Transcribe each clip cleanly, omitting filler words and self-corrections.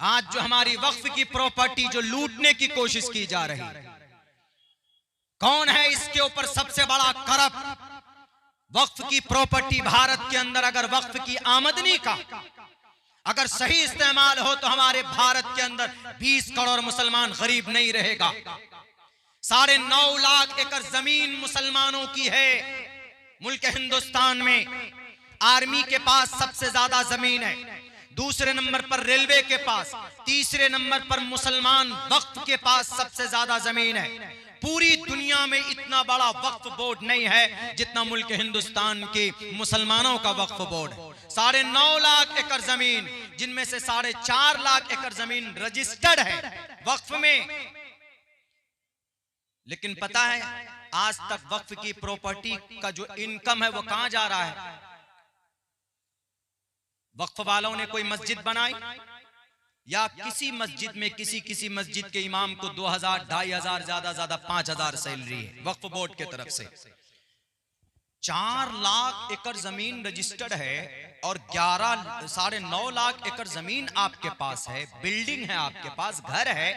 आज जो हमारी वक्फ की प्रॉपर्टी जो लूटने की कोशिश की जा रही है, कौन है इसके ऊपर सबसे बड़ा करप्ट? वक्फ की प्रॉपर्टी भारत के अंदर अगर वक्फ की आमदनी का अगर सही इस्तेमाल हो तो हमारे भारत के अंदर 20 करोड़ मुसलमान गरीब नहीं रहेगा। 9.5 लाख एकड़ जमीन मुसलमानों की है मुल्क हिंदुस्तान में। आर्मी के पास सबसे ज्यादा जमीन है, दूसरे नंबर पर रेलवे के पास, तीसरे नंबर पर मुसलमान वक्फ के पास सबसे ज्यादा जमीन है। पूरी दुनिया में इतना बड़ा वक्फ बोर्ड नहीं है जितना मुल्क हिंदुस्तान के मुसलमानों का वक्फ बोर्ड है। 9.5 लाख एकड़ जमीन, जिनमें से 4.5 लाख एकड़ जमीन रजिस्टर्ड है वक्फ में। लेकिन पता है आज तक वक्फ की प्रॉपर्टी का जो इनकम है वो कहां जा रहा है? वक्फ वालों ने कोई मस्जिद बनाई या किसी मस्जिद में किसी मस्जिद के इमाम को 2000, 2500, ज्यादा 5000 सैलरी है वक्फ बोर्ड के तरफ से। 4 लाख एकड़ जमीन रजिस्टर्ड है और 9.5 लाख एकड़ जमीन आपके पास है, बिल्डिंग है आपके पास, घर है।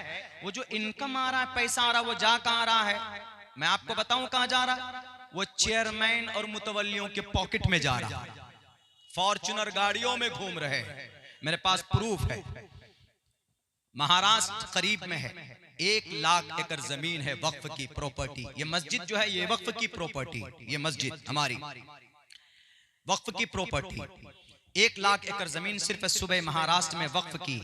वो जो इनकम आ रहा है, पैसा आ रहा है, वो जा कहां रहा है? मैं आपको बताऊं कहां जा रहा है? वो चेयरमैन और मुतवल्लियों के पॉकेट में जा रहा है। फॉर्च्यूनर गाड़ियों में घूम रहे हैं, मेरे पास प्रूफ है। महाराष्ट्र करीब में है, 1 लाख एकड़ जमीन है वक्फ की प्रॉपर्टी। ये मस्जिद जो है ये वक्फ की प्रॉपर्टी, ये मस्जिद हमारी वक्फ की प्रॉपर्टी। 1 लाख एकड़ जमीन सिर्फ सुबह महाराष्ट्र में वक्फ की।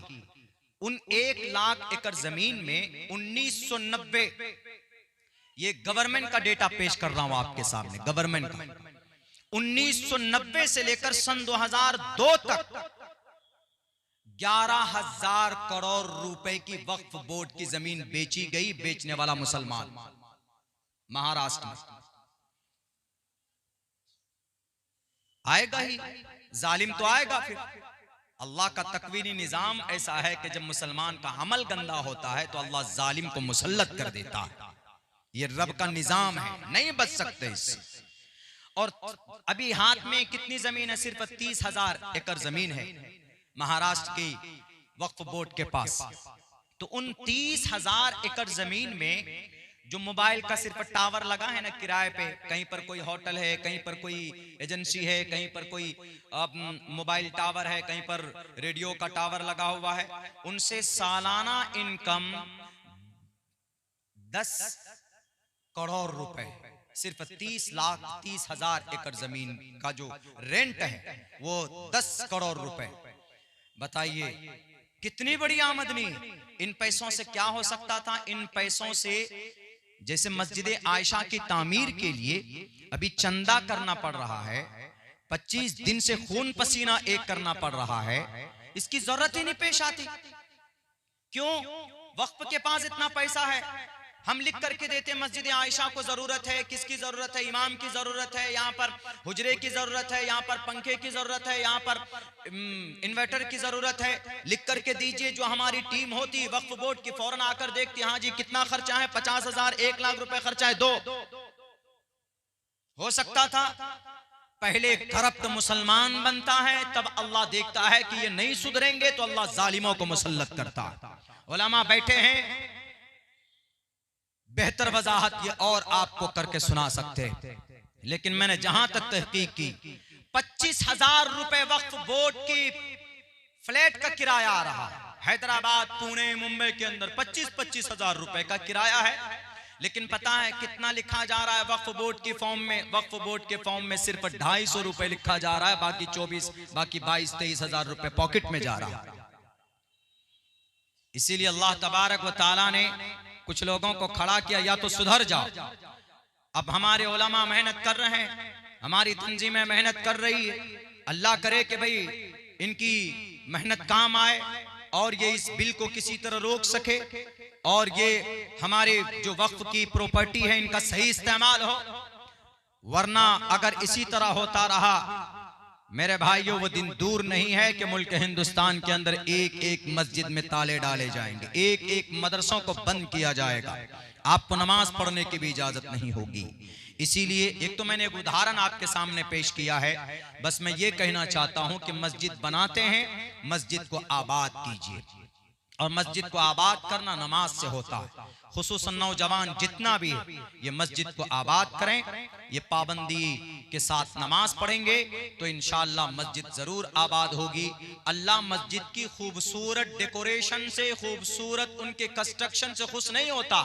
उन 1 लाख एकड़ जमीन में 1990, ये गवर्नमेंट का डेटा पेश कर रहा हूं आपके सामने, गवर्नमेंट का 1990 से लेकर सन 2002 तक 11,000 करोड़ रुपए की वक्फ बोर्ड की जमीन बेची गई। बेचने वाला मुसलमान महाराष्ट्र में आएगा ही, जालिम तो आएगा। फिर अल्लाह का तकवीनी निजाम ऐसा है कि जब मुसलमान का अमल गंदा होता है तो अल्लाह जालिम को मुसल्लत कर देता है। ये रब का निजाम है, नहीं बच सकते इससे। और अभी हाथ में कितनी जमीन है? सिर्फ 30,000 एकड़ जमीन है महाराष्ट्र की वक्फ बोर्ड के पास। तो उन 30,000 एकड़ जमीन में जो मोबाइल का सिर्फ टावर लगा है ना किराए पे, कहीं पर कोई होटल है, कहीं पर कोई एजेंसी है, कहीं पर कोई मोबाइल टावर है, कहीं पर रेडियो का टावर लगा हुआ है, उनसे सालाना इनकम 10 करोड़ रुपए। सिर्फ 30,000 एकड़ जमीन का जो रेंट है वो 10 करोड़ रुपए। बताइए कितनी बड़ी आमदनी। इन पैसों से क्या हो सकता था? इन पैसों से जैसे मस्जिद आयशा की तामीर के लिए अभी चंदा करना पड़ रहा है, 25 दिन से खून पसीना एक करना पड़ रहा है, इसकी जरूरत ही नहीं पेश आती। क्यों? वक्फ के पास इतना पैसा है, हम लिख करके देते मस्जिद आयशा को जरूरत है। किसकी जरूरत है? इमाम की जरूरत है, यहाँ पर हुजरे की जरूरत है, यहाँ पर पंखे की जरूरत है, यहाँ पर इन्वर्टर की जरूरत है। लिख करके दीजिए। जो हमारी टीम होती वक्फ बोर्ड की फौरन आकर देखती, हाँ जी कितना खर्चा है, 50,000, 1 लाख रुपए खर्चा है। 2 हो सकता था। पहले करप्ट मुसलमान बनता है, तब अल्लाह देखता है कि ये नहीं सुधरेंगे तो अल्लाह जालिमों को मुसल्लत करता है। उलमा बैठे हैं, बेहतर वजाहत ये और आपको करके सुना सकते हैं, लेकिन मैंने जहां तक तहकीक की 25,000 रुपए वक्फ बोर्ड की फ्लैट का किराया आ रहा है। हैदराबाद, पुणे, मुंबई के अंदर 25,000 रुपए का किराया है। लेकिन पता है कितना लिखा जा रहा है वक्फ बोर्ड की फॉर्म में? वक्फ बोर्ड के फॉर्म में सिर्फ 250 रुपए लिखा जा रहा है, बाकी 22-23,000 रुपए पॉकेट में जा रहा है। इसीलिए अल्लाह तबारक व तआला ने कुछ लोगों को खड़ा किया, या तो सुधर जाओ। अब हमारे उलमा मेहनत कर रहे हैं, हमारी तंजीमें मेहनत कर रही है। अल्लाह करे कि भाई इनकी मेहनत काम आए और ये इस बिल को किसी तरह रोक सके और ये हमारे जो वक्फ की प्रॉपर्टी है इनका सही इस्तेमाल हो। वरना अगर इसी तरह होता रहा मेरे भाइयों, वो दिन दूर नहीं है कि मुल्क हिंदुस्तान के अंदर एक एक मस्जिद में ताले डाले जाएंगे, एक एक मदरसों को बंद किया जाएगा, आपको नमाज पढ़ने की भी इजाजत नहीं होगी। इसीलिए एक तो मैंने एक उदाहरण आपके सामने पेश किया है, बस मैं ये कहना चाहता हूं कि मस्जिद बनाते हैं, मस्जिद को आबाद कीजिए। और मस्जिद को आबाद करना नमाज से होता है। खुसूसन नौजवान जितना भी है ये मस्जिद को आबाद करें, ये पाबंदी के साथ नमाज पढ़ेंगे तो इंशाअल्लाह मस्जिद जरूर आबाद होगी। अल्लाह मस्जिद की खूबसूरत डेकोरेशन से, खूबसूरत उनके कंस्ट्रक्शन से खुश नहीं होता,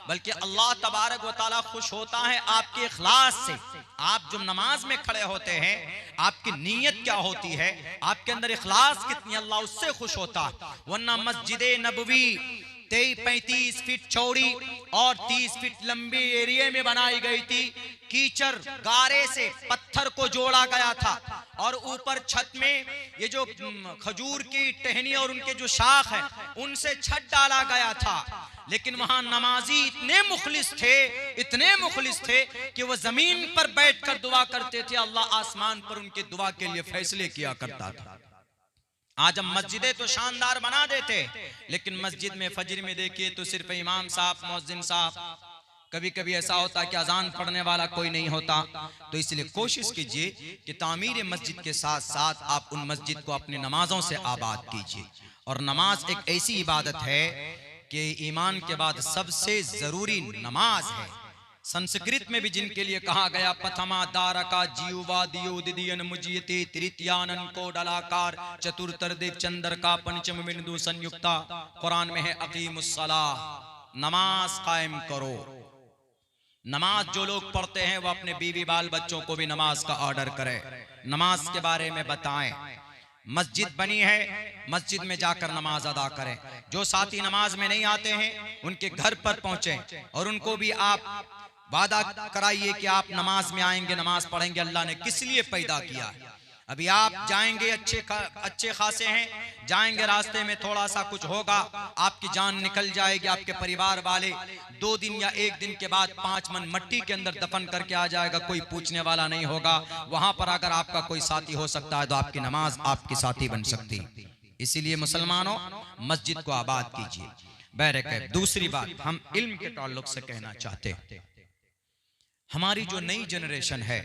बल्कि अल्लाह तबारक व तआला खुश होता है आपके इखलास से। आप जो नमाज में खड़े होते हैं, आपकी नीयत क्या होती है, आपके अंदर इखलास कितनी, अल्लाह उससे खुश होता है। वरना मस्जिद नबवी 35 फीट चौड़ी और 30 फीट लंबी एरिया में बनाई गई थी। कीचड़ गारे से पत्थर को जोड़ा गया था और ऊपर छत में ये जो खजूर की टहनी और उनके जो शाख है उनसे छत डाला गया था। लेकिन वहां नमाजी इतने मुखलिस थे कि वो जमीन पर बैठकर दुआ करते थे, अल्लाह आसमान पर उनके दुआ के लिए फैसले किया करता था। आज हम मस्जिदें तो शानदार बना देते, लेकिन मस्जिद में फजर में देखिए तो सिर्फ इमाम साहब, मुअज्जिन साहब, कभी कभी ऐसा होता कि अजान पढ़ने वाला कोई नहीं होता। तो इसलिए कोशिश कीजिए कि तामीर मस्जिद के साथ साथ आप उन मस्जिद को अपने नमाजों से आबाद कीजिए। और नमाज एक ऐसी इबादत है कि ईमान के बाद सबसे जरूरी नमाज है। संस्कृत में भी जिनके लिए कहा गया पथमा दारका जीवा दियो दिदियन मुजियते तृतीयानन को डलाकार चतुर्थर देव चंद्र का पंचम बिंदु संयुक्ता, कुरान में है अकीमुस्सलाह, नमाज कायम करो। नमाज जो लोग पढ़ते हैं वो अपने बीवी बाल बच्चों को भी नमाज का ऑर्डर करें, नमाज के बारे में बताएं। मस्जिद बनी है, मस्जिद में जाकर नमाज अदा करें। जो साथी नमाज में नहीं आते हैं उनके घर पर पहुंचें और उनको भी आप वादा कराइए कि आप नमाज में आएंगे, नमाज पढ़ेंगे। अल्लाह ने किस लिए पैदा किया है। अभी आप जाएंगे, अच्छे खासे हैं, जाएंगे रास्ते में थोड़ा सा कुछ होगा, आपकी जान निकल जाएगी, आपके परिवार वाले 2 दिन या 1 दिन के बाद 5 मन मट्टी के अंदर दफन करके आ जाएगा, कोई पूछने वाला नहीं होगा। वहां पर अगर आपका कोई साथी हो सकता है तो आपकी नमाज आपकी साथी बन सकती है। इसीलिए मुसलमानों मस्जिद को आबाद कीजिए। बैरक। दूसरी बात हम इल्म के ताल्लुक से कहना चाहते हैं, हमारी जो नई जनरेशन है,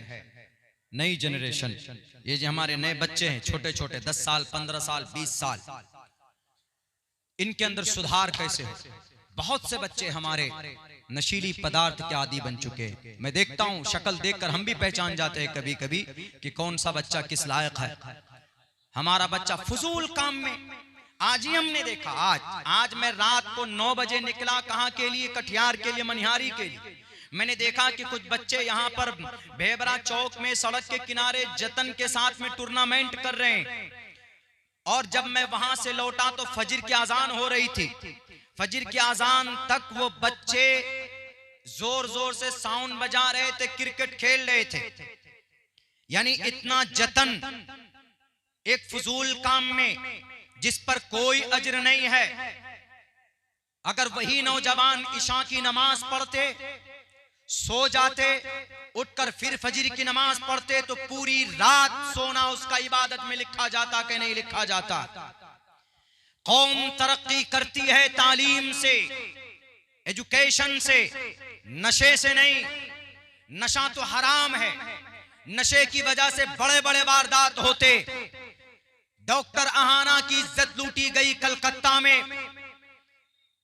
नई जनरेशन, ये जो हमारे नए बच्चे हैं, छोटे छोटे 10 साल 15 साल 20 साल, इनके अंदर सुधार कैसे हो। बहुत से बच्चे हमारे नशीली पदार्थ के आदी बन चुके हैं। मैं देखता हूं, शक्ल देखकर हम भी पहचान जाते हैं कभी कभी कि कौन सा बच्चा किस लायक है। हमारा बच्चा फजूल काम में, आज ही हमने देखा, आज मैं रात को 9 बजे निकला, कहां के लिए, कटिहार के लिए, मनिहारी के लिए। मैंने देखा कि कुछ बच्चे यहाँ पर भेबरा चौक में सड़क के किनारे जतन के साथ में टूर्नामेंट कर रहे हैं। और जब मैं वहां से लौटा तो फजर की अजान हो रही थी। फजर की अजान तक वो बच्चे जोर जोर से साउंड बजा रहे थे, क्रिकेट खेल रहे थे। यानी इतना जतन एक फजूल काम में जिस पर कोई अजर नहीं है। अगर वही नौजवान इशा की नमाज पढ़ते, सो जाते, उठकर फिर फजर की नमाज पढ़ते तो पूरी रात सोना उसका इबादत में लिखा जाता कि नहीं लिखा जाता। कौम तरक्की करती है तालीम से, एजुकेशन से, नशे से नहीं। नशा तो हराम है, नशे की वजह से बड़े बड़े वारदात होते। डॉक्टर अहाना की इज्जत लूटी गई कलकत्ता में,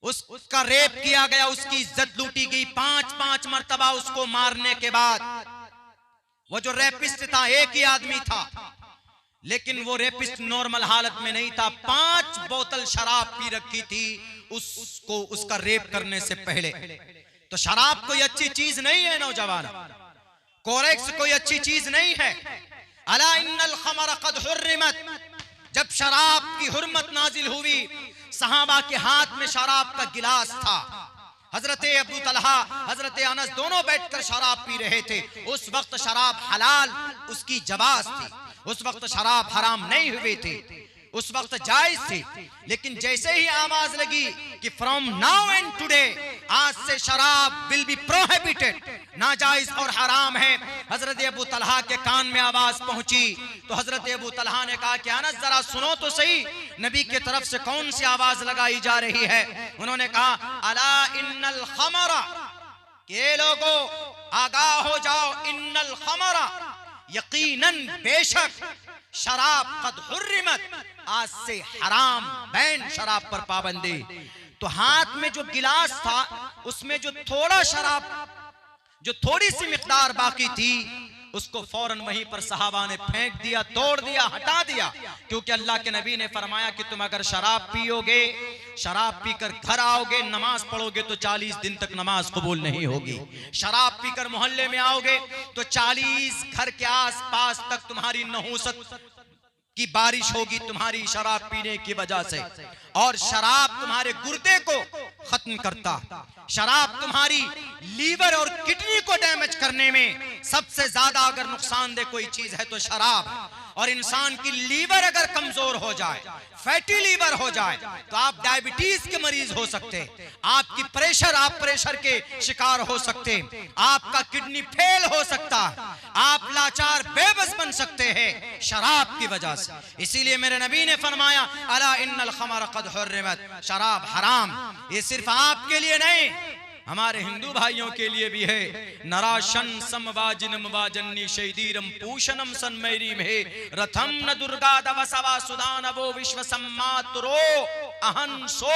उसका रेप किया गया, उसकी इज्जत लूटी गई। 5 मरतबा उसको मारने के बाद, वो जो रेपिस्ट था एक ही आदमी था, लेकिन वो रेपिस्ट नॉर्मल हालत में नहीं था। 5 बोतल शराब पी रखी थी उसको उसका रेप करने से पहले। तो शराब कोई अच्छी चीज नहीं है नौजवान, कोरेक्स कोई अच्छी चीज नहीं है। अला इन्नल खमर कद हुर्रिमत, जब शराब की हुर्मत नाजिल हुई, सहाबा के हाथ में शराब का गिलास था। हजरत अबू तलहा, हजरत अनस दोनों बैठकर शराब पी रहे थे। उस वक्त शराब हलाल उसकी जवाज थी, उस वक्त शराब हराम नहीं हुए थे, उस वक्त जायज थी। लेकिन जैसे ही आवाज लगी कि फ्रॉम नाउ एंड टुडे, आज से शराब विल बी प्रोहिबिटेड, नाजायज और हराम है, हजरत अबू तलहा के कान में आवाज पहुंची तो हजरत अबू तलहा ने कहा कि अनस जरा सुनो तो सही, नबी की तरफ से कौन सी आवाज लगाई जा रही है। उन्होंने कहा अला इन्नल खमरा, के लोगों आगाह हो जाओ, इन्नल खमरा, यकीनन बेशक शराब कद हुर्रिमत, आज से हराम बैन शराब पर पाबंदी। तो हाथ में जो गिलास था उसमें जो थोड़ा शराब, जो थोड़ी सी मिकदार बाकी थी, उसको फौरन वहीं पर सहाबा ने फेंक दिया, तोड़ दिया, हटा दिया। क्योंकि अल्लाह के नबी ने फरमाया कि तुम अगर शराब पियोगे, शराब पीकर घर आओगे, नमाज पढ़ोगे तो 40 दिन तक नमाज कबूल नहीं होगी। शराब पीकर मोहल्ले में आओगे तो 40 घर के आसपास तक तुम्हारी नहूसत की बारिश होगी तुम्हारी शराब पीने की वजह से। और शराब तुम्हारे गुर्दे को खत्म करता, शराब तुम्हारी लीवर और किडनी को डैमेज करने में सबसे ज्यादा अगर नुकसानदेह कोई चीज है तो शराब। और इंसान की लीवर अगर कमजोर हो जाए, फैटी लीवर हो जाए, तो आप डायबिटीज के मरीज हो सकते, आपकी प्रेशर, आप प्रेशर के शिकार हो सकते, आपका किडनी फेल हो सकता, आप लाचार बेबस बन सकते हैं शराब की वजह से। इसीलिए मेरे नबी ने फरमाया अला इन्नल खमर क़द हुर्रिमत, शराब हराम। ये सिर्फ आपके लिए नहीं, हमारे हिंदू भाइयों के लिए भी है। नराशन समवाजिनम वाजन्नी शैदीरम पूषणम सन्मैरी में रथम न दुर्गा दवसवा सुदान वो विश्व सम्मातरो अहंसो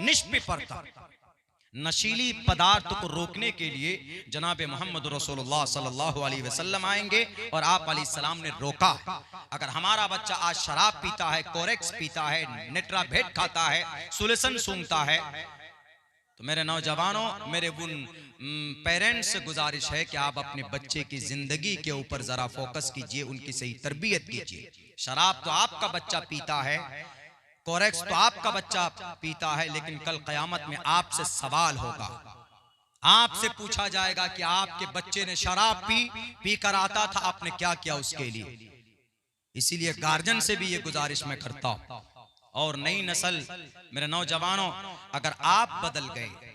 निष्पिपर्ता। नशीली पदार्थ को रोकने के लिए जनाब मोहम्मद रसूलुल्लाह सल्लल्लाहु अलैहि वसल्लम आएंगे और आप अलैहिस्सलाम ने रोका। अगर हमारा बच्चा आज शराब पीता है, कोरेक्स पीता है, नेट्राभेट खाता है, सुलेसन सूंघता है, तो मेरे नौजवानों, मेरे उन पेरेंट्स से गुजारिश है कि आप अपने बच्चे की जिंदगी के ऊपर जरा फोकस कीजिए, उनकी सही तरबियत कीजिए। शराब तो आपका बच्चा पीता है, कोरेक्स तो आपका बच्चा पीता है, लेकिन कल कयामत में आपसे सवाल होगा, आपसे पूछा जाएगा कि आपके बच्चे ने शराब पी कर आता था, आपने क्या किया उसके लिए। इसीलिए गार्जियन से भी ये गुजारिश मैं करता हूं। और नई नस्ल, मेरे नौजवानों, अगर आप बदल गए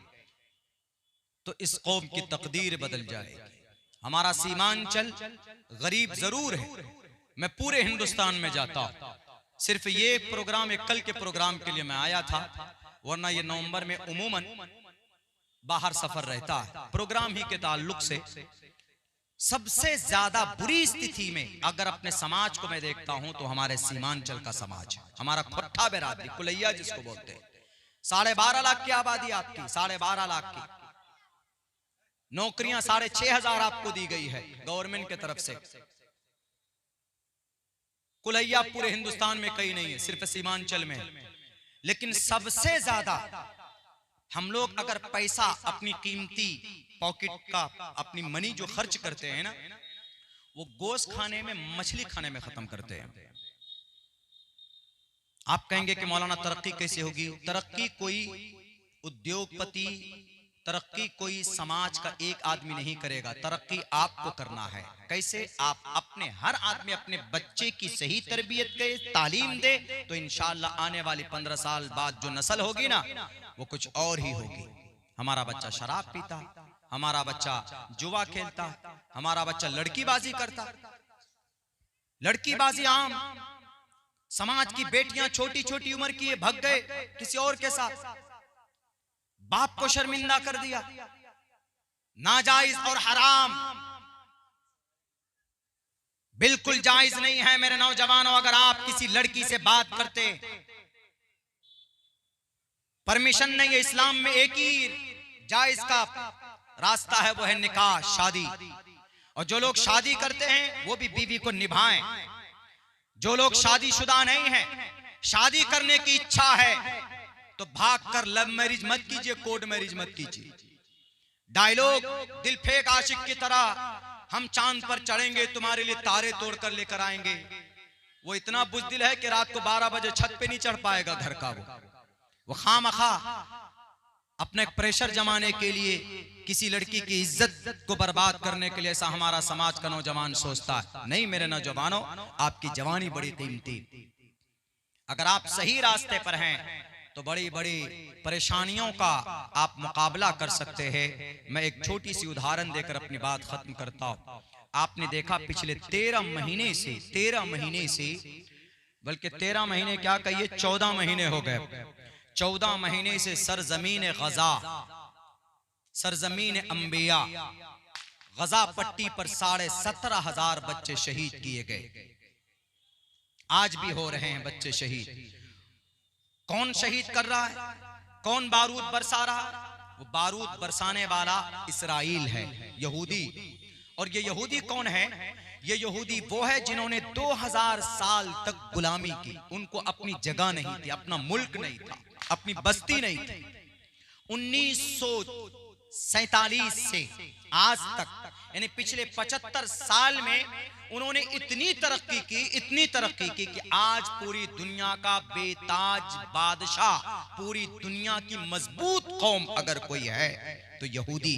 तो इस कौम की तकदीर बदल जाएगी। हमारा सीमांचल गरीब जरूर है, मैं पूरे हिंदुस्तान में जाता हूं, सिर्फ ये प्रोग्राम, एक कल के प्रोग्राम के लिए मैं आया था, वरना ये नवंबर में उमूमन बाहर सफर रहता है। प्रोग्राम ही के ताल्लुक से सबसे ज्यादा बुरी स्थिति में अगर अपने समाज को मैं देखता हूं तो हमारे सीमांचल का समाज, हमारा खोट्टा बिरादरी, कुलैया जिसको बोलते हैं। 12.5 लाख की आबादी आपकी, 12.5 लाख की नौकरियां 6,500 आपको दी गई है गवर्नमेंट की तरफ से। कुलैया पूरे हिंदुस्तान में कहीं नहीं है, सिर्फ सीमांचल में। लेकिन सबसे ज्यादा हम लोग अगर पैसा, अपनी कीमती पॉकेट का, अपनी मनी जो खर्च करते हैं ना, वो गोश्त खाने में, मछली खाने में खत्म करते हैं। आप कहेंगे कि मौलाना तरक्की कैसे होगी? तरक्की कोई उद्योगपति, तरक्की कोई समाज का एक आदमी नहीं करेगा, तरक्की आपको करना है। कैसे? आप अपने, हर आदमी अपने बच्चे की सही तरबियत करे, तालीम दे, तो इंशाअल्लाह आने वाली 15 साल बाद जो नस्ल होगी ना, वो कुछ और ही होगी। हमारा बच्चा शराब पीता, हमारा बच्चा जुआ खेलता, हमारा बच्चा लड़कीबाजी करता, लड़कीबाजी आम, समाज की बेटियां छोटी छोटी उम्र की भग गए किसी और के साथ, बाप को शर्मिंदा कर दिया। नाजायज और हराम बिल्कुल जायज नहीं है। मेरे नौजवानों, अगर आप किसी लड़की से बात करते, परमिशन नहीं है इस्लाम में, एक ही जायज का रास्ता है, वो है निकाह, शादी। और जो लोग शादी करते हैं वो भी बीवी को निभाएं। जो लोग शादीशुदा नहीं हैं, शादी करने की इच्छा है, तो भागकर लव मैरिज मत कीजिए, कोर्ट मैरिज मत कीजिए। डायलॉग दिल फेंक आशिक की तरह, हम चांद पर चढ़ेंगे, तुम्हारे लिए तारे तोड़ कर लेकर आएंगे, वो इतना बुज़दिल है कि रात को 12 बजे छत पे नहीं चढ़ पाएगा घर का। वो खामखा अपने प्रेशर जमाने के लिए, किसी लड़की की इज्जत को बर्बाद करने के लिए, ऐसा हमारा समाज का नौजवान सोचता है। नहीं मेरे नौजवानों, आपकी जवानी बड़ी कीमती, अगर आप सही रास्ते पर हैं तो बड़ी बड़ी परेशानियों का आप मुकाबला कर सकते हैं। मैं एक छोटी सी उदाहरण देकर अपनी बात खत्म करता हूं। आपने देखा पिछले 13 महीने से, बल्कि 13 महीने क्या कहिए, 14 महीने हो गए, 14 महीने से सरजमीन गजा, सरजमीन अंबिया, गजा पट्टी पर 17,500 बच्चे शहीद किए गए। आज भी हो रहे हैं बच्चे शहीद। कौन शहीद कर रहा है, कौन बारूद बरसा रहा है? वो बारूद बरसाने वाला इसराइल है, यहूदी। और ये यहूदी कौन है? ये यहूदी वो है जिन्होंने 2000 साल तक गुलामी की। उनको अपनी जगह नहीं थी, अपना मुल्क नहीं था, अपनी बस्ती नहीं थी। 1947 से आज तक यानी पिछले 75 साल में उन्होंने इतनी तरक्की की कि आज पूरी दुनिया का बेताज बादशाह, पूरी दुनिया की मजबूत कौम अगर कोई है तो यहूदी।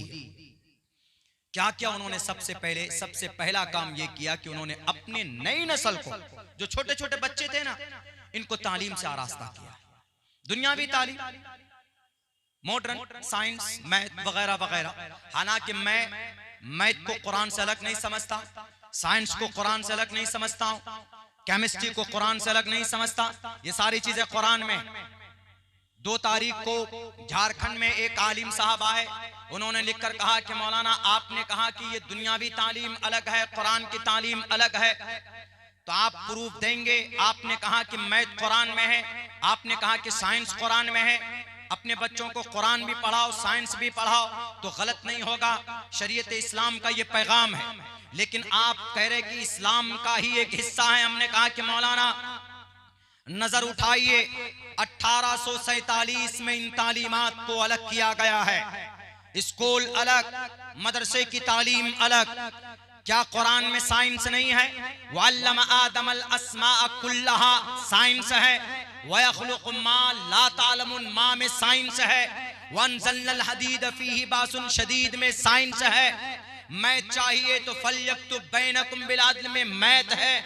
क्या क्या उन्होंने सबसे पहला काम यह किया कि उन्होंने अपने नई नस्ल को, जो छोटे छोटे बच्चे थे ना, इनको तालीम से आरास्ता किया। दुनियावी तालीम, मॉडर्न साइंस, मैथ वगैरह वगैरह। हालांकि मैं मैथ को कुरान से अलग नहीं समझता, साइंस को कुरान से अलग नहीं समझता हूं, केमिस्ट्री को कुरान से अलग नहीं समझता। ये सारी चीजें कुरान में। 2 तारीख को झारखंड में एक आलिम साहब आए, उन्होंने लिखकर कहा कि मौलाना आपने कहा कि ये दुनियावी तालीम अलग है, कुरान की तालीम अलग है, तो आप प्रूफ देंगे? आपने कहा कि मैथ कुरान में है, आपने कहा कि साइंस कुरान में है, अपने बच्चों को कुरान भी पढ़ाओ, साइंस भी पढ़ाओ, तो गलत नहीं होगा। शरीयत इस्लाम का ये पैगाम है। लेकिन आप कह रहे कि इस्लाम का ही एक हिस्सा है। हमने कहा कि मौलाना नजर उठाइए, 1847 में इन तालीमात को अलग किया गया है। स्कूल अलग, मदरसे की तालीम अलग। क्या कुरान में साइंस नहीं है? वअल्लम आदमल अस्माअ कुल्लहा साइंस है। वयख्लुकु मा ला तालमुन मा में साइंस है। वअनज़लनल हदीद फीही बासुन शदीद में साइंस है। मैथ चाहिए तो फलयक्तुब बैनकुम बिल अदल में मैथ है।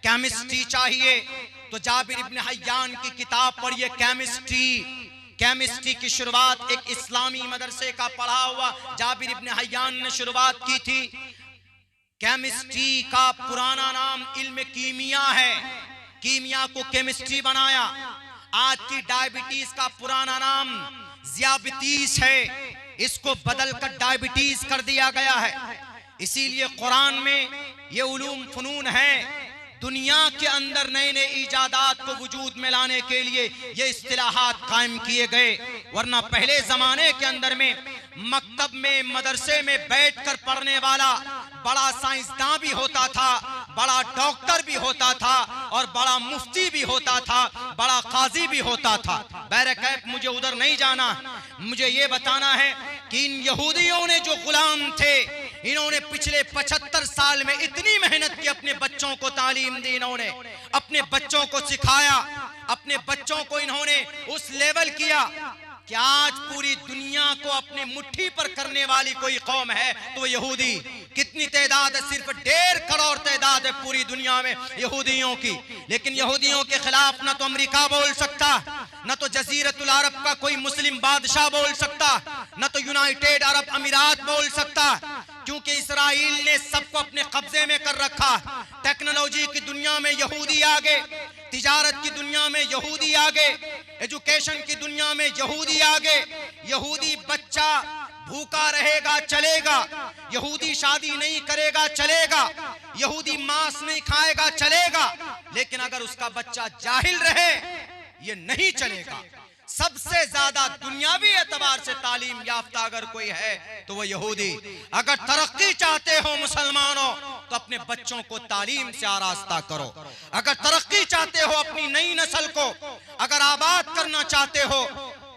केमिस्ट्री चाहिए तो जाबिर इब्न हय्यान की किताब पढ़िए, केमिस्ट्री की शुरुआत एक इस्लामी मदरसे का पढ़ा हुआ जाबिर इब्न हय्यान ने शुरुआत की थी। केमिस्ट्री का पुराना नाम इल्म कीमिया है, कीमिया को केमिस्ट्री बनाया। आज की डायबिटीज का पुराना नाम ज़ियाबितीस है, इसको बदलकर डायबिटीज कर दिया गया है। इसीलिए कुरान में ये उलूम फनून है। दुनिया के अंदर नए नए इजादात को वजूद में लाने के लिए ये इस्तिलाहात कायम किए गए। वरना पहले जमाने के अंदर में मकतब में, मदरसे में बैठकर पढ़ने वाला बड़ा साइंसदान भी होता था, बड़ा डॉक्टर भी होता था, और बड़ा मुफ्ती भी होता था, बड़ा काजी भी होता था। बहरकैफ मुझे उधर नहीं जाना, मुझे ये बताना है कि इन यहूदियों ने जो गुलाम थे, इन्होंने पिछले 75 साल में इतनी मेहनत की, अपने बच्चों को तालीम दी, इन्होंने अपने बच्चों को सिखाया, अपने बच्चों को इन्होंने उस लेवल किया कि आज पूरी दुनिया को अपनी मुट्ठी पर करने वाली कोई कौम है तो यहूदी। कितनी तादाद है? सिर्फ 1.5 करोड़ तादाद है पूरी दुनिया में यहूदियों की। लेकिन यहूदियों के खिलाफ ना तो अमेरिका बोल सकता, ना तो जजीरतुल अरब का कोई मुस्लिम बादशाह बोल सकता, ना तो यूनाइटेड अरब अमीरात बोल सकता, क्योंकि इसराइल ने सबको अपने कब्जे में कर रखा। टेक्नोलॉजी की दुनिया में यहूदी आगे, तिजारत की दुनिया में यहूदी आगे, एजुकेशन की दुनिया में यहूदी आगे। यहूदी बच्चा भूखा रहेगा चलेगा, यहूदी शादी नहीं करेगा चलेगा, यहूदी मांस नहीं खाएगा चलेगा, लेकिन अगर उसका बच्चा जाहिल रहे ये नहीं चलेगा। सबसे ज्यादा दुनियावी एतबार से तालीम याफ्ता अगर कोई है तो वो यहूदी। अगर तरक्की चाहते हो मुसलमानों तो अपने बच्चों को तालीम से आरास्ता करो। अगर तरक्की चाहते हो, अपनी नई नस्ल को अगर आबाद करना चाहते हो,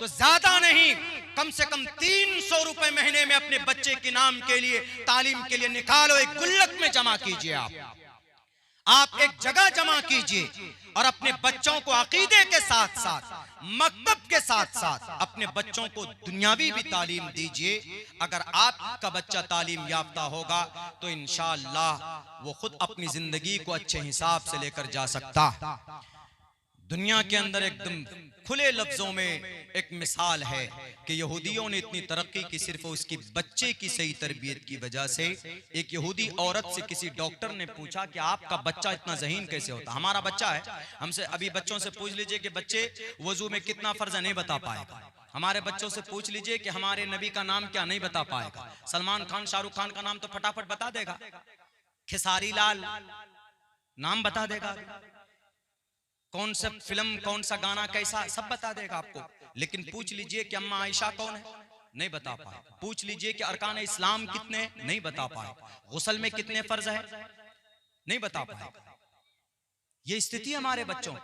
तो ज्यादा नहीं, कम से कम 300 रुपए महीने में अपने बच्चे के नाम के लिए, तालीम के लिए निकालो, एक गुल्लक में जमा कीजिए। आप एक जगह जमा कीजिए और अपने बच्चों को अकीदे के साथ साथ, मकतब के साथ साथ अपने बच्चों को दुनियावी भी तालीम दीजिए। अगर आपका बच्चा तालीम याफ्ता होगा तो इंशाअल्लाह वो खुद अपनी जिंदगी को अच्छे हिसाब से लेकर जा सकता। दुनिया के अंदर एकदम खुले लफ्जों में एक मिसाल है कि यहूदियों ने इतनी तरक्की की सिर्फ उसकी बच्चे की सही तरबियत की वजह से। एक यहूदी औरत से किसी डॉक्टर ने पूछा कि आपका बच्चा इतना ज़हीन कैसे होता? हमारा बच्चा है, हमसे अभी बच्चों से पूछ लीजिए कि बच्चे वजू में कितना फर्ज नहीं बता पाएगा। हमारे बच्चों से पूछ लीजिए कि हमारे नबी का नाम क्या, नहीं बता पाएगा। सलमान खान, शाहरुख खान का नाम तो फटाफट बता देगा, खेसारी लाल नाम बता देगा। कौन सा फिल्म, कौन सा गाना कैसा, सब बता देगा आपको। लेकिन पूछ लीजिए कि अम्मा आयशा कौन है, नहीं बता पाए। पूछ लीजिए कि अरकान इस्लाम कितने, नहीं बता पाए। गुस्ल में कितने फर्ज है, नहीं बता पाए। ये स्थिति हमारे बच्चों,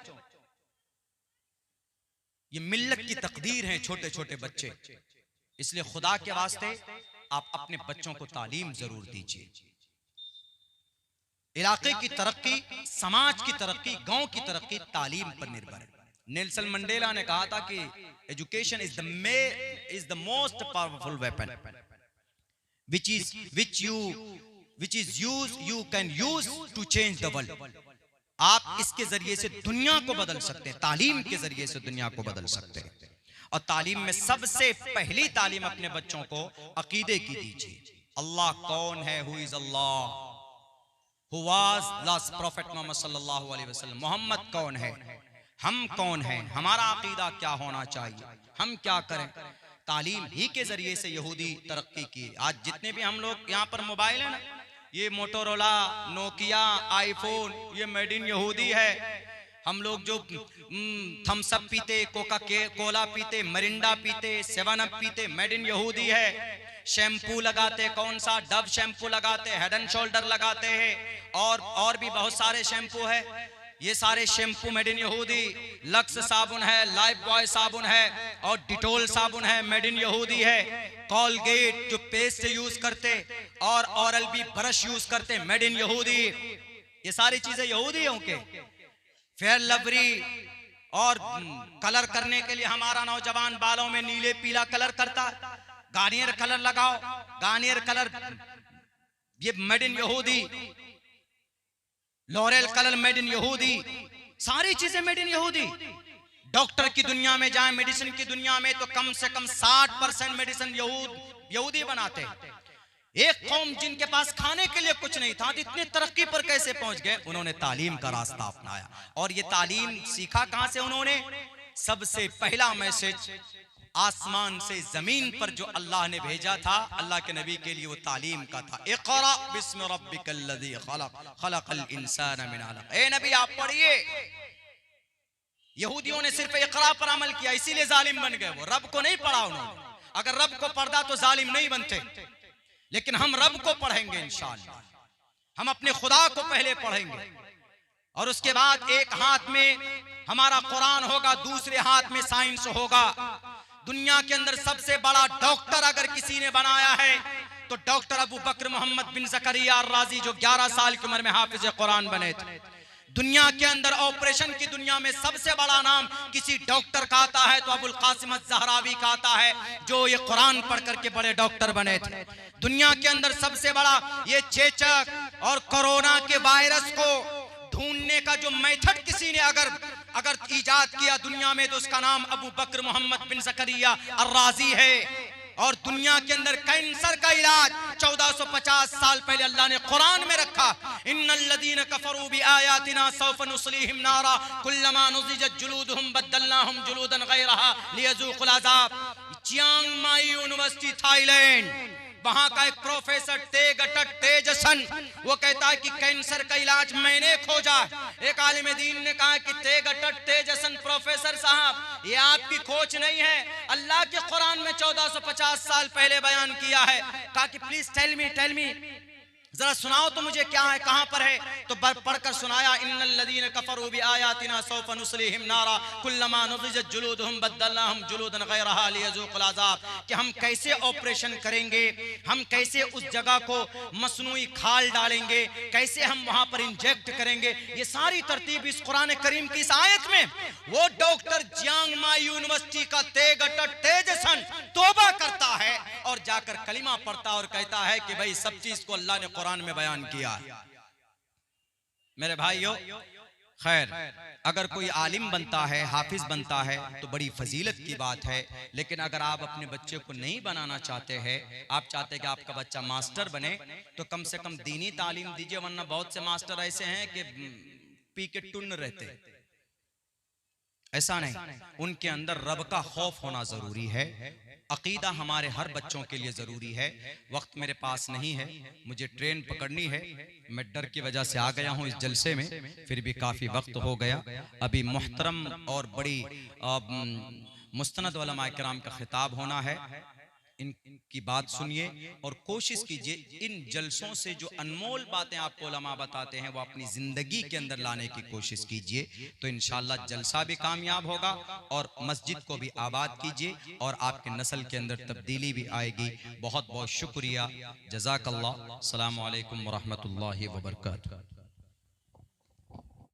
ये मिल्लत की तकदीर है, छोटे छोटे बच्चे। इसलिए खुदा के वास्ते आप अपने बच्चों को तालीम जरूर दीजिए। इलाके की तरक्की, समाज की तरक्की, गांव की तरक्की तालीम पर निर्भर है। नेल्सन मंडेला ने कहा था कि education is the most powerful weapon which is you can use to change the world। आप इसके जरिए से दुनिया को बदल सकते हैं, तालीम के जरिए से दुनिया को बदल सकते हैं। और तालीम में सबसे पहली तालीम अपने बच्चों को अकीदे की दीजिए। अल्लाह कौन है, who is Allah, who was last prophet Muhammad सल्लल्लाहु अलैहि वसल्लम, मोहम्मद कौन है, हम कौन हैं, हमारा अकीदा क्या होना चाहिए, हम क्या करें। तालीम ही के जरिए से यहूदी तरक्की की। आज जितने भी हम लोग यहाँ पर मोबाइल है ना, ये मोटोरोला, नोकिया, आईफोन, ये मेड इन यहूदी है। हम लोग जो थम्स अप पीते, कोला पीते, मरिंडा पीते, 7 अप पीते, मेड इन यहूदी है। शैम्पू लगाते, कौन सा, डव शैम्पू लगाते, हेड एंड शोल्डर लगाते हैं, और भी बहुत सारे शैम्पू है। ये सारे शैम्पू मेड इन यहूदी। लक्स साबुन है, लाइफ बॉय साबुन है, और डिटोल साबुन है, मेड इन यहूदी है। कॉलगेट जो पेस्ट यूज करते, और ओरल बी ब्रश यूज करते, मेड इन यहूदी। ये सारी चीजें यहूदी हैं उनके। फेयर लवली, और कलर करने के लिए हमारा नौजवान बालों में नीले पीला कलर करता, गार्नियर कलर लगाओ, गार्नियर कलर ये मेड इन यहूदी। लॉरेल कलर मेड इन यहूदी। सारी चीजें मेड इन यहूदी। डॉक्टर की दुनिया में जाए, मेडिसिन की दुनिया में, तो कम से कम 60% मेडिसिन यहूदी बनाते। एक कौम जिनके पास खाने के लिए कुछ नहीं था, इतनी तरक्की पर कैसे पहुंच गए? उन्होंने तालीम का रास्ता अपनाया। और ये तालीम सीखा कहां से उन्होंने? सबसे पहला मैसेज आसमान से जमीन पर जो अल्लाह ने भेजा था अल्लाह के नबी के लिए, वो तालीम का था। इक़रा बिस्मि रब्बिकल्लज़ी खलक़ खलक़ल इंसान मिन अलक़। ए नबी आप पढ़िए। यहूदियों ने सिर्फ इक़रा पर अमल किया, इसीलिए जालिम बन गए। वो रब को नहीं पढ़ा उन्होंने। अगर रब को पढ़ता तो जालिम नहीं बनते। लेकिन हम रब को पढ़ेंगे इंशाअल्लाह। हम अपने खुदा को पहले पढ़ेंगे, और उसके बाद एक हाथ में हमारा कुरान होगा, दूसरे हाथ में साइंस होगा। दुनिया के अंदर सबसे बड़ा डॉक्टर अगर किसी ने बनाया है तो डॉक्टर अबू बकर मोहम्मद बिन ज़करिया राजी, जो 11 साल की उम्र में हाफिज कुरान बने थे। दुनिया के अंदर ऑपरेशन की दुनिया में सबसे बड़ा नाम किसी डॉक्टर का आता है तो अबुल कासिम ज़हरावी का आता है, जो ये कुरान पढ़ करके बड़े डॉक्टर बने थे। दुनिया के अंदर सबसे बड़ा ये चेचक और कोरोना के वायरस को ढूंढने का जो मेथड किसी ने अगर इजाद किया दुनिया में, तो उसका नाम अबू बकर मोहम्मद बिन ज़करिया अर्राजी है। और दुनिया के अंदर कैंसर का इलाज 1450 साल पहले अल्लाह ने कुरान में रखा। इन्नल्लज़ीना कफरू बिआयातिना सौफ नुस्लीहिम नारा कुल्लमा नुज़िजत जुलूदुहुम बद्दलनाहुम जुलूदन गैरहा लियज़ूक़ुल अज़ाब। चियांग माई यूनिवर्सिटी थाईलैंड, वहां का एक प्रोफेसर तेजसन, वो कहता है कि कैंसर का इलाज मैंने खोजा। एक आलिम दीन ने कहा कि तेजसन प्रोफेसर साहब, ये आपकी खोज नहीं है, अल्लाह के कुरान में 1450 साल पहले बयान किया है। कहा कि प्लीज टेल मी, जरा सुनाओ तो मुझे क्या है, कहां पर है? तो पढ़कर सुनाया, इन्नल्लज़ीना कफरू बिआयातिना सौफ नुस्लीहिम नारा कुल्लमा नुज़िजत जुलूदुहुम बद्दलनाहुम जुलूदन गैरहा लियज़ूक़ुल अज़ाब। कि हम कैसे ऑपरेशन करेंगे, हम कैसे उस जगह को मसनूई खाल डालेंगे, कैसे हम वहां पर इंजेक्ट करेंगे, ये सारी तरतीब इस कुरान करीम की इस आयत में। वो डॉक्टर जियांग माई यूनिवर्सिटी का तेजसन तौबा करता है और जाकर कलिमा पढ़ता और कहता है कि भाई सब चीज को अल्लाह ने कुरान में बयान किया। मेरे भाइयों, खैर अगर कोई आलिम बनता है, हाफिज बनता है तो बड़ी फजीलत की बात है। लेकिन अगर आप अपने बच्चे को नहीं बनाना चाहते हैं, आप चाहते हैं कि आपका बच्चा मास्टर बने, तो कम से कम दीनी तालीम दीजिए। वरना बहुत से मास्टर ऐसे हैं कि पी के टुन्न रहते। ऐसा नहीं, उनके अंदर रब का खौफ होना जरूरी है। अकीदा हमारे हर बच्चों के लिए जरूरी है। वक्त मेरे पास नहीं है, मुझे ट्रेन पकड़नी है, मैं डर की वजह से आ गया हूं इस जलसे में, फिर भी काफी वक्त हो गया। अभी मुहतरम और बड़ी मुस्तनद उलमा किराम का खिताब होना है, इनकी बात सुनिए और कोशिश कीजिए इन जलसों से जो अनमोल बातें आपको उलमा बताते हैं वो अपनी जिंदगी के अंदर लाने की कोशिश कीजिए, तो इंशाअल्लाह जलसा भी कामयाब होगा और मस्जिद को भी आबाद कीजिए और आपके नस्ल के अंदर तब्दीली भी आएगी। बहुत बहुत शुक्रिया, जज़ाकल्लाह। अस्सलामु अलैकुम व रहमतुल्लाहि व बरकातुहू।